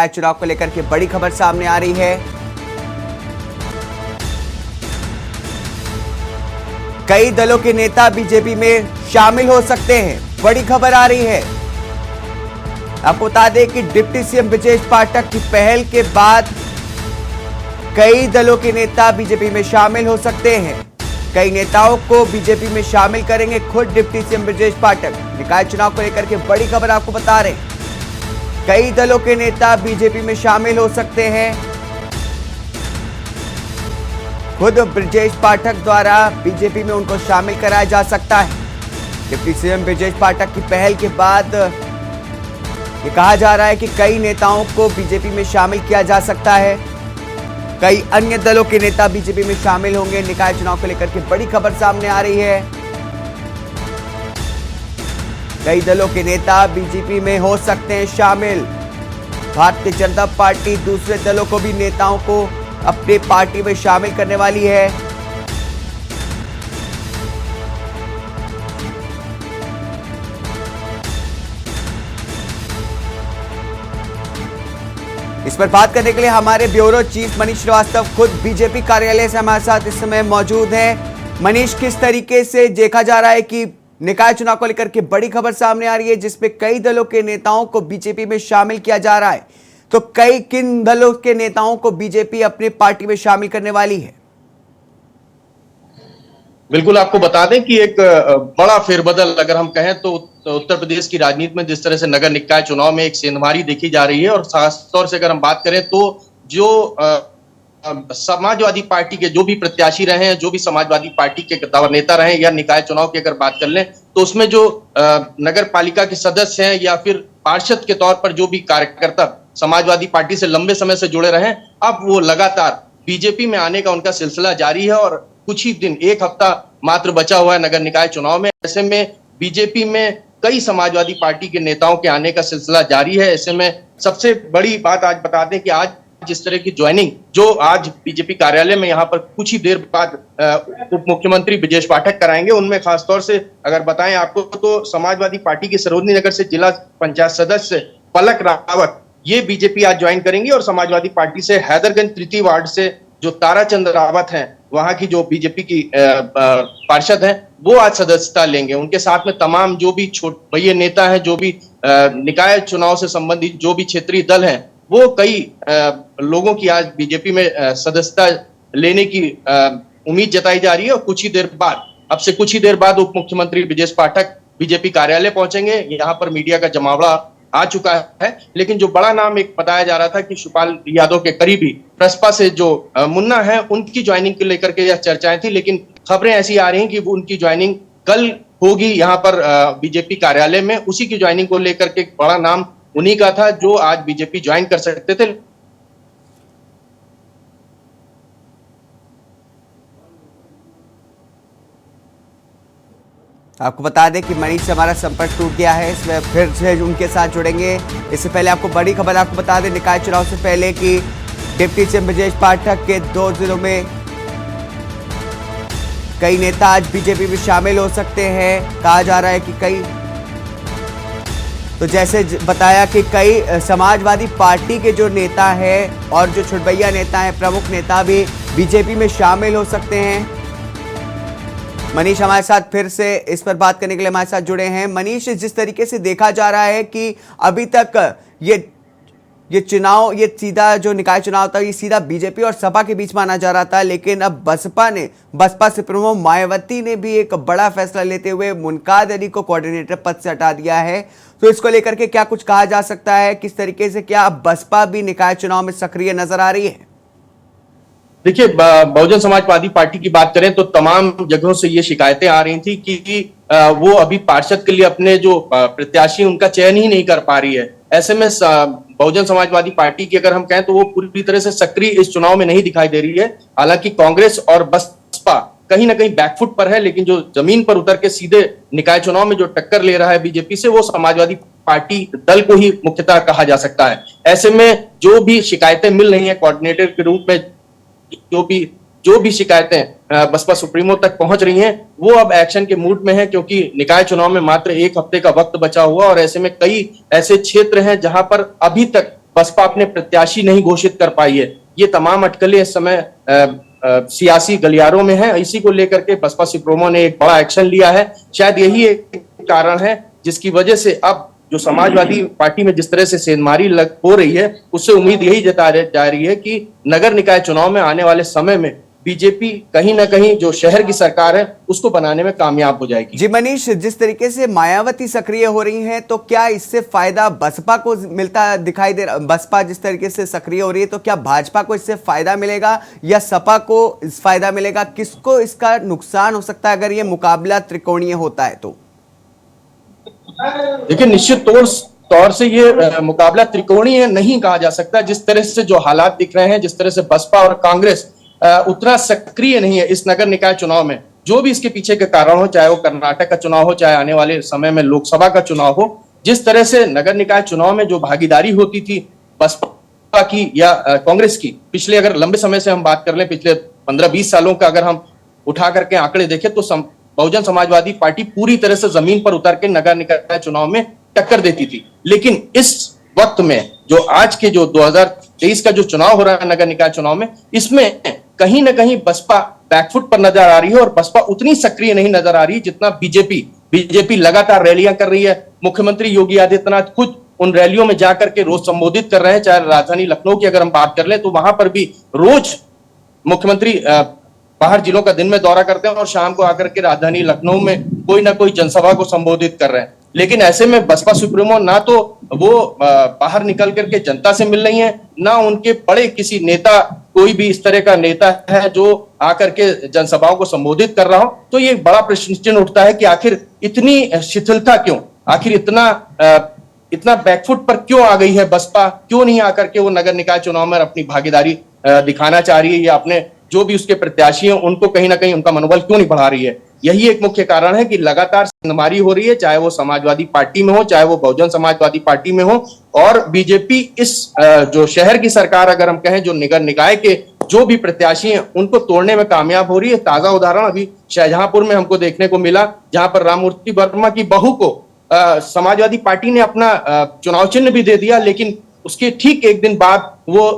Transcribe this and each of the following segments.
निकाय चुनाव को लेकर के बड़ी खबर सामने आ रही है। कई दलों के नेता बीजेपी में शामिल हो सकते हैं, बड़ी खबर आ रही है। आपको बता दें कि डिप्टी सीएम ब्रजेश पाठक की पहल के बाद कई दलों के नेता बीजेपी में शामिल हो सकते हैं। कई नेताओं को बीजेपी में शामिल करेंगे खुद डिप्टी सीएम ब्रजेश पाठक। निकाय चुनाव को लेकर के बड़ी खबर आपको बता रहे हैं। कई दलों के नेता बीजेपी में शामिल हो सकते हैं। खुद ब्रजेश पाठक द्वारा बीजेपी में उनको शामिल कराया जा सकता है। डिप्टी सीएम ब्रजेश पाठक की पहल के बाद ये कहा जा रहा है कि कई नेताओं को बीजेपी में शामिल किया जा सकता है। कई अन्य दलों के नेता बीजेपी में शामिल होंगे। निकाय चुनाव को लेकर के बड़ी खबर सामने आ रही है। कई दलों के नेता बीजेपी में हो सकते हैं शामिल। भारतीय जनता पार्टी दूसरे दलों को भी नेताओं को अपनी पार्टी में शामिल करने वाली है। इस पर बात करने के लिए हमारे ब्यूरो चीफ मनीष श्रीवास्तव खुद बीजेपी कार्यालय से हमारे साथ इस समय मौजूद हैं। मनीष, किस तरीके से देखा जा रहा है कि निकाय चुनाव को लेकर के बड़ी खबर सामने आ रही है जिसमें कई दलों के नेताओं को बीजेपी में शामिल किया जा रहा है, तो किन दलों के नेताओं को बीजेपी अपनी पार्टी में शामिल करने वाली है? बिल्कुल, आपको बता दें कि एक बड़ा फेरबदल अगर हम कहें तो उत्तर प्रदेश की राजनीति में जिस तरह से नगर निकाय चुनाव में एक सेंधमारी देखी जा रही है, और खास तौर से अगर हम बात करें तो जो समाजवादी पार्टी के जो भी प्रत्याशी रहे हैं, जो भी समाजवादी पार्टी के नेता रहे या निकाय चुनाव की अगर बात कर लें तो उसमें जो नगर पालिका के सदस्य हैं या फिर पार्षद के तौर पर जो भी कार्यकर्ता समाजवादी पार्टी से लंबे समय से जुड़े रहे, अब वो लगातार बीजेपी में आने का उनका सिलसिला जारी है। और कुछ ही दिन, एक हफ्ता मात्र बचा हुआ है नगर निकाय चुनाव में। ऐसे में बीजेपी में कई समाजवादी पार्टी के नेताओं के आने का सिलसिला जारी है। ऐसे में सबसे बड़ी बात आज बता दें कि आज जिस तरह की ज्वाइनिंग जो आज बीजेपी कार्यालय में यहाँ पर कुछ ही देर बाद उप मुख्यमंत्री ब्रजेश पाठक कराएंगे, उनमें खासतौर से अगर बताएं आपको तो समाजवादी पार्टी की सरोजनी नगर से जिला पंचायत सदस्य पलक रावत ये बीजेपी आज ज्वाइन करेंगी, और समाजवादी पार्टी से हैदरगंज तृतीय वार्ड से जो ताराचंद रावत हैं, वहां की जो बीजेपी की पार्षद हैं, वो आज सदस्यता लेंगे। उनके साथ में तमाम जो भी बड़े नेता हैं, जो भी निकाय चुनाव से संबंधित जो भी क्षेत्रीय दल हैं, वो कई लोगों की आज बीजेपी में सदस्यता लेने की उम्मीद जताई जा रही है। और कुछ ही देर बाद, अब से कुछ ही देर बाद उप मुख्यमंत्री ब्रजेश पाठक बीजेपी कार्यालय पहुंचेंगे। यहाँ पर मीडिया का जमावड़ा आ चुका है, लेकिन जो बड़ा नाम एक बताया जा रहा था कि शिवपाल यादव के करीबी प्रसपा से जो मुन्ना है, उनकी ज्वाइनिंग को लेकर के यह चर्चाएं थी, लेकिन खबरें ऐसी आ रही हैं कि उनकी ज्वाइनिंग कल होगी यहाँ पर बीजेपी कार्यालय में। उसी की ज्वाइनिंग को लेकर के बड़ा नाम उन्हीं का था जो आज बीजेपी ज्वाइन कर सकते थे। आपको बता दें कि मनीष से हमारा संपर्क टूट गया है, इसमें फिर से उनके साथ जुड़ेंगे। इससे पहले आपको बड़ी खबर आपको बता दें निकाय चुनाव से पहले कि डिप्टी सीएम ब्रजेश पाठक के 2 जिलों में कई नेता आज बीजेपी में शामिल हो सकते हैं। कहा जा रहा है कि तो जैसे बताया कि कई समाजवादी पार्टी के जो नेता हैं और जो छुटभैया नेता हैं, प्रमुख नेता भी बीजेपी में शामिल हो सकते हैं। मनीष हमारे साथ फिर से इस पर बात करने के लिए हमारे साथ जुड़े हैं। मनीष, जिस तरीके से देखा जा रहा है कि अभी तक ये चुनाव, ये सीधा जो निकाय चुनाव था, ये सीधा बीजेपी और सपा के बीच माना जा रहा था, लेकिन अब बसपा सुप्रीमो मायावती ने भी एक बड़ा फैसला लेते हुए मुनकाद अली को कोऑर्डिनेटर पद से हटा दिया है। तो इसको लेकर के क्या कुछ कहा जा सकता है? किस तरीके से क्या अब बसपा भी निकाय चुनाव में सक्रिय नजर आ रही है? देखिए, बहुजन समाजवादी पार्टी की बात करें तो तमाम जगहों से ये शिकायतें आ रही थी कि वो अभी पार्षद के लिए अपने जो प्रत्याशी उनका चयन ही नहीं कर पा रही है। ऐसे में बहुजन समाजवादी पार्टी की अगर हम कहें तो वो पूरी तरह से सक्रिय इस चुनाव में नहीं दिखाई दे रही है। हालांकि कांग्रेस और बसपा कहीं ना कहीं बैकफुट पर है, लेकिन जो जमीन पर उतर के सीधे निकाय चुनाव में जो टक्कर ले रहा है बीजेपी से, वो समाजवादी पार्टी दल को ही मुख्यतः कहा जा सकता है। ऐसे में जो भी शिकायतें मिल रही हैं कोऑर्डिनेटर के रूप में, जो भी शिकायतें बसपा सुप्रीमो तक पहुंच रही हैं, वो अब एक्शन के मूड में है, क्योंकि निकाय चुनाव में मात्र 1 हफ्ते का वक्त बचा हुआ और ऐसे में कई ऐसे क्षेत्र हैं जहां पर अभी तक बसपा अपने प्रत्याशी नहीं घोषित कर पाई है। ये तमाम अटकलें इस समय सियासी गलियारों में है। इसी को लेकर के बसपा सुप्रीमो ने एक बड़ा एक्शन लिया है। शायद यही एक कारण है जिसकी वजह से अब जो समाजवादी पार्टी में जिस तरह से सेंधमारी हो रही है, उससे उम्मीद यही जताई जा रही है कि नगर निकाय चुनाव में आने वाले समय में बीजेपी कहीं ना कहीं जो शहर की सरकार है उसको बनाने में कामयाब हो जाएगी। जी मनीष, जिस तरीके से मायावती सक्रिय हो रही हैं, तो क्या इससे फायदा बसपा को मिलता दिखाई दे रहा? बसपा जिस तरीके से सक्रिय हो रही है, तो क्या भाजपा को इससे फायदा मिलेगा या सपा को इस फायदा मिलेगा? किसको इसका नुकसान हो सकता है अगर ये मुकाबला त्रिकोणीय होता है तो? देखिए, निश्चित तौर से ये मुकाबला त्रिकोणीय नहीं कहा जा सकता। जिस तरह से जो हालात दिख रहे हैं, जिस तरह से बसपा और कांग्रेस उतना सक्रिय नहीं है इस नगर निकाय चुनाव में, जो भी इसके पीछे के कारण हो, चाहे वो कर्नाटक का चुनाव हो, चाहे आने वाले समय में लोकसभा का चुनाव हो, जिस तरह से नगर निकाय चुनाव में जो भागीदारी होती थी बसपा की या कांग्रेस की, पिछले अगर लंबे समय से हम बात कर लें, पिछले 15-20 सालों का अगर हम उठा करके आंकड़े देखें तो बहुजन समाजवादी पार्टी पूरी तरह से जमीन पर उतर के नगर निकाय चुनाव में टक्कर देती थी। लेकिन इस वक्त में जो आज के जो 2023 का जो चुनाव हो रहा है नगर निकाय चुनाव में, इसमें कहीं ना कहीं बसपा बैकफुट पर नजर आ रही है और बसपा उतनी सक्रिय नहीं नजर आ रही जितना बीजेपी लगातार रैलियां कर रही है। मुख्यमंत्री योगी आदित्यनाथ खुद उन रैलियों में जाकर के रोज संबोधित कर रहे हैं। चाहे राजधानी लखनऊ की अगर हम बात कर ले तो वहां पर भी रोज मुख्यमंत्री बाहर जिलों का दिन में दौरा करते हैं और शाम को आकर के राजधानी लखनऊ में कोई ना कोई जनसभा को संबोधित कर रहे हैं। लेकिन ऐसे में बसपा सुप्रीमो ना तो वो बाहर निकल करके जनता से मिल रही है, ना उनके बड़े किसी नेता, कोई भी इस तरह का नेता है जो आकर के जनसभाओं को संबोधित कर रहा हो। तो ये बड़ा प्रश्न चिन्ह उठता है कि आखिर इतनी शिथिलता क्यों, आखिर इतना बैकफुट पर क्यों आ गई है बसपा? क्यों नहीं आकर के वो नगर निकाय चुनाव में अपनी भागीदारी दिखाना चाह रही है या अपने जो भी उसके प्रत्याशी हैं उनको कहीं ना कहीं उनका मनोबल क्यों नहीं बढ़ा रही है? यही एक मुख्य कारण है कि लगातार सेंधमारी हो रही है, चाहे वो समाजवादी पार्टी में हो, चाहे वो बहुजन समाजवादी पार्टी में हो। और बीजेपी इस जो शहर की सरकार अगर हम कहें, जो नगर निकाय के जो भी प्रत्याशी हैं उनको तोड़ने में कामयाब हो रही है। ताजा उदाहरण अभी शाहजहांपुर में हमको देखने को मिला, जहां पर राममूर्ति वर्मा की बहू को समाजवादी पार्टी ने अपना चुनाव चिन्ह भी दे दिया, लेकिन उसके ठीक एक दिन बाद वो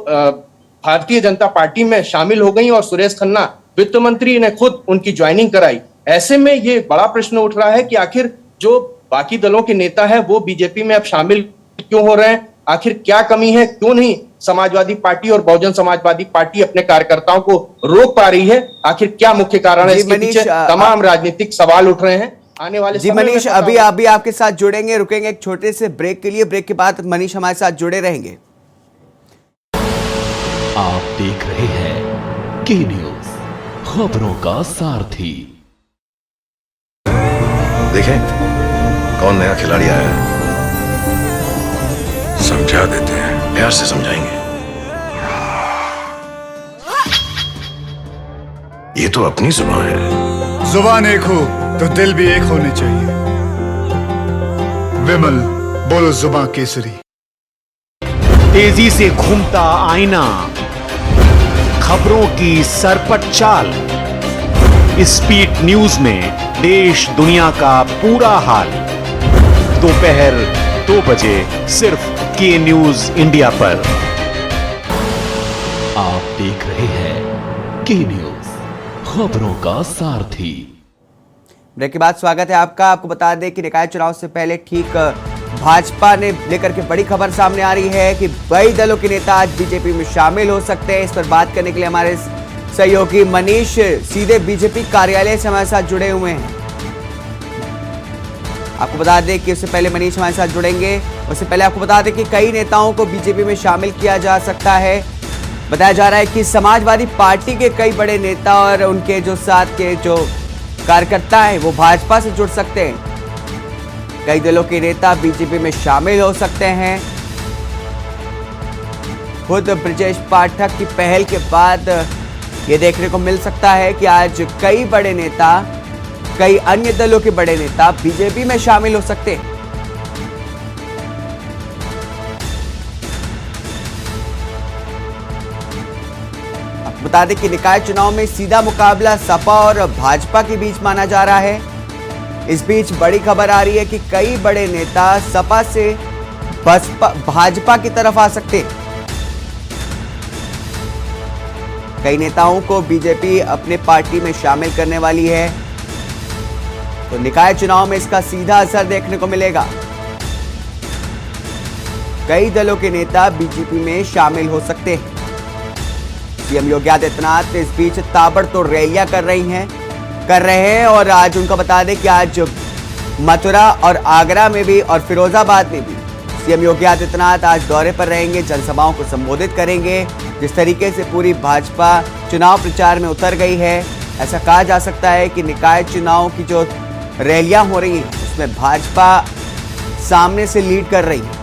भारतीय जनता पार्टी में शामिल हो गई और सुरेश खन्ना वित्त मंत्री ने खुद उनकी ज्वाइनिंग कराई। ऐसे में ये बड़ा प्रश्न उठ रहा है कि आखिर जो बाकी दलों के नेता है वो बीजेपी में अब शामिल क्यों हो रहे हैं? आखिर क्या कमी है? क्यों नहीं समाजवादी पार्टी और बहुजन समाजवादी पार्टी अपने कार्यकर्ताओं को रोक पा रही है? आखिर क्या मुख्य कारण है? इसके पीछे तमाम राजनीतिक सवाल उठ रहे हैं। आने वाले जी मनीष, अभी आपके साथ जुड़ेंगे, रुकेंगे एक छोटे से ब्रेक के लिए। ब्रेक के बाद मनीष हमारे साथ जुड़े रहेंगे। आप देख रहे हैं के न्यूज, खबरों का सारथी। देखें कौन नया खिलाड़ी आया है, समझा देते हैं, प्यार से समझाएंगे। ये तो अपनी जुबान है। जुबान एक हो तो दिल भी एक होने चाहिए। विमल बोलो जुबान केसरी। तेजी से घूमता आईना, खबरों की सरपट चाल, स्पीड न्यूज में देश दुनिया का पूरा हाल। दोपहर 2 बजे सिर्फ के न्यूज इंडिया पर। आप देख रहे हैं के न्यूज, खबरों का सारथी। ब्रेक के बाद स्वागत है आपका। आपको बता दें कि निकाय चुनाव से पहले ठीक भाजपा ने लेकर के बड़ी खबर सामने आ रही है कि कई दलों के नेता आज बीजेपी में शामिल हो सकते हैं। इस पर बात करने के लिए हमारे सहयोगी मनीष सीधे बीजेपी कार्यालय से हमारे साथ जुड़े हुए हैं। आपको बता दें कि उससे पहले मनीष हमारे साथ जुड़ेंगे, उससे पहले आपको बता दें कि कई नेताओं को बीजेपी में शामिल किया जा सकता है। बताया जा रहा है कि समाजवादी पार्टी के कई बड़े नेता और उनके जो साथ के जो कार्यकर्ता हैं वो भाजपा से जुड़ सकते हैं। कई दलों के नेता बीजेपी में शामिल हो सकते हैं। खुद ब्रजेश पाठक की पहल के बाद ये देखने को मिल सकता है कि आज कई बड़े नेता, कई अन्य दलों के बड़े नेता बीजेपी में शामिल हो सकते हैं। आपको बता दें कि निकाय चुनाव में सीधा मुकाबला सपा और भाजपा के बीच माना जा रहा है। इस बीच बड़ी खबर आ रही है कि कई बड़े नेता सपा से भाजपा की तरफ आ सकते हैं। कई नेताओं को बीजेपी अपने पार्टी में शामिल करने वाली है, तो निकाय चुनाव में इसका सीधा असर देखने को मिलेगा। कई दलों के नेता बीजेपी में शामिल हो सकते हैं। सीएम योगी आदित्यनाथ इस बीच ताबड़तोड़ रैलियां कर रहे हैं और आज उनको बता दें कि आज मथुरा और आगरा में भी और फिरोजाबाद में भी सीएम योगी आदित्यनाथ आज दौरे पर रहेंगे, जनसभाओं को संबोधित करेंगे। जिस तरीके से पूरी भाजपा चुनाव प्रचार में उतर गई है, ऐसा कहा जा सकता है कि निकाय चुनाव की जो रैलियां हो रही हैं उसमें भाजपा सामने से लीड कर रही है।